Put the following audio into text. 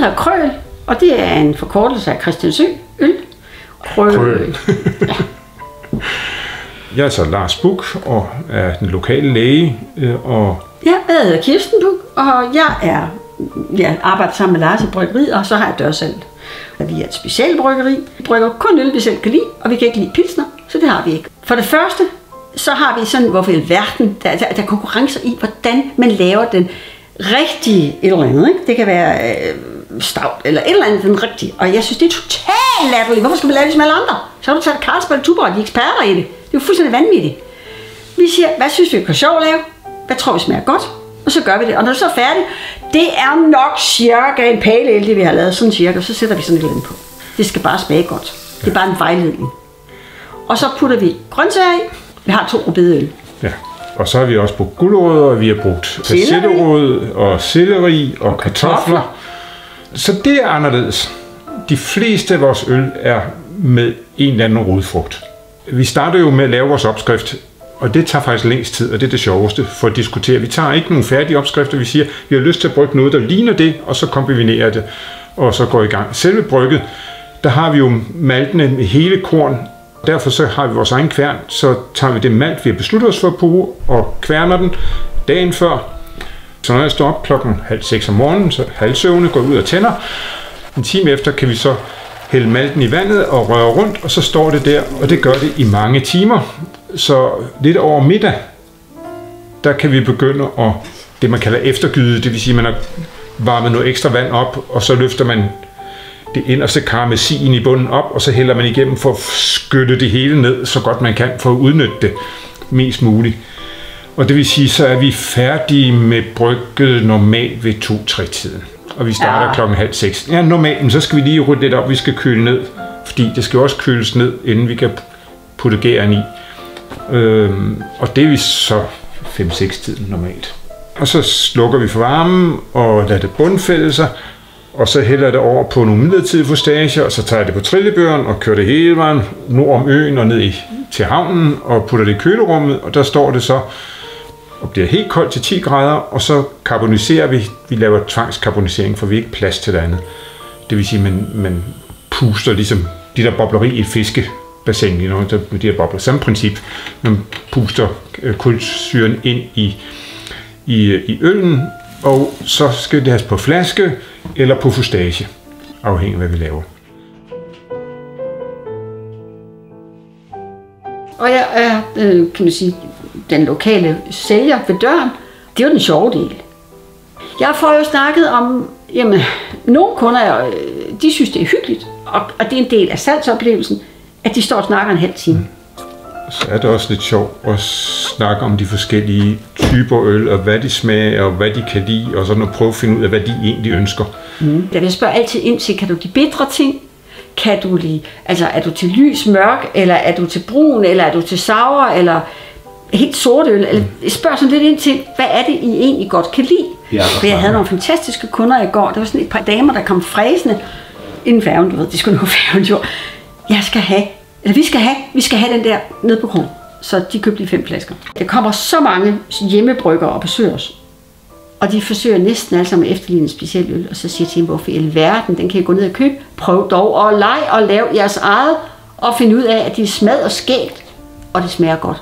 hedder Krøl, og det er en forkortelse af Christiansø Øl. Krøl. Ja. Jeg er så Lars Buch og er den lokale læge. Jeg hedder Kirsten Buch, og jeg arbejder sammen med Lars i bryggeriet, og så har jeg dørsalget. Vi er et specialbryggeri. Vi brygger kun øl, vi selv kan lide, og vi kan ikke lide pilsner, så det har vi ikke. For det første, så har vi sådan, hvorfor i verden, der er konkurrencer i, hvordan man laver den rigtige et eller andet. Ikke? Det kan være stout, eller et eller andet den rigtige. Og jeg synes, det er totalt latterligt. Hvorfor skal vi lave det som alle andre? Så har du taget Carlsberg og Tuborg, de er eksperter i det. Det er jo fuldstændig vanvittigt. Vi siger, hvad synes vi kan sjovt at lave? Hvad tror vi smager godt? Og så gør vi det. Og når det så er færdigt, det er nok cirka en pale øl, det vi har lavet, sådan cirka, så sætter vi sådan et eller andet på. Det skal bare smage godt. Det er bare en vejledning. Og så putter vi grøntsager i. Vi har 2 rødbedeøl. Ja. Og så har vi også brugt gulerødder, og vi har brugt persilleråd og selleri og kartofler. Så det er anderledes. De fleste af vores øl er med en eller anden rodfrugt. Vi starter jo med at lave vores opskrift, og det tager faktisk længst tid, og det er det sjoveste for at diskutere. Vi tager ikke nogen færdige opskrifter, vi siger, vi har lyst til at brygge noget, der ligner det, og så kombinerer det, og så går i gang. Selve brygget, der har vi jo maltene med hele korn. Derfor så har vi vores egen kværn, så tager vi det malt, vi har besluttet os for at bruge, og kværner den dagen før. Så når jeg står op 5:30 om morgenen, så halvsøvne, går ud og tænder. En time efter kan vi så hælde malten i vandet og røre rundt, og så står det der, og det gør det i mange timer. Så lidt over middag, der kan vi begynde at, det man kalder eftergyde, det vil sige, at man har varmet noget ekstra vand op, og så løfter man det inderste karmesin i bunden op, og så hælder man igennem for at skylle det hele ned, så godt man kan, for at udnytte det mest muligt. Og det vil sige, så er vi færdige med brygget normalt ved 2-3-tiden. Og vi starter 5:30. Ja, normalt, men så skal vi lige rydde lidt op, vi skal køle ned, fordi det skal også køles ned, inden vi kan putte gæren i. Og det er vi så 5-6-tiden normalt. Og så slukker vi for varmen og lader det bundfælde sig, og så hælder jeg det over på nogle midlertidige fustager, og så tager jeg det på trillebøren og kører det hele vejen nord om øen og ned til havnen og putter det i kølerummet, og der står det så og bliver helt koldt til 10 grader, og så karboniserer vi. Vi laver tvangskarbonisering, for vi har ikke plads til det andet. Det vil sige, at man puster ligesom de der bobleri i et fiskebassin, med de her bobler. Samme princip. Man puster kulsyren ind i øllen, og så skal det have på flaske eller på fustage, afhængig af hvad vi laver. Og jeg er, kan man sige, den lokale sælger ved døren. Det er jo den sjove del. Jeg får jo snakket om, jamen, nogle kunder, de synes, det er hyggeligt, og det er en del af salgsoplevelsen, at de står og snakker en halv time. Så er det også lidt sjovt at snakke om de forskellige typer øl, og hvad de smager, og hvad de kan lide, og sådan at prøve at finde ud af, hvad de egentlig ønsker. Jeg spørger altid ind til, kan du de bitre ting? Kan du lide, altså er du til lys, mørk, eller er du til brun, eller er du til sour, eller helt sort øl? Eller jeg spørger sådan lidt ind til, hvad er det, I egentlig godt kan lide? Ja, for jeg havde nogle fantastiske kunder i går. Der var sådan et par damer, der kom fræsende inden færgen, du ved, de skulle nå færgen jo. Vi skal have den der nede på krogen. Så de købte lige 5 flasker. Der kommer så mange hjemmebryggere og besøger os. Og de forsøger næsten alle sammen at efterligne en speciel øl. Og så siger jeg til dem, hvorfor i alverden, den kan I gå ned og købe. Prøv dog at lege og lave jeres eget. Og finde ud af, at de er smad og skægt. Og det smager godt.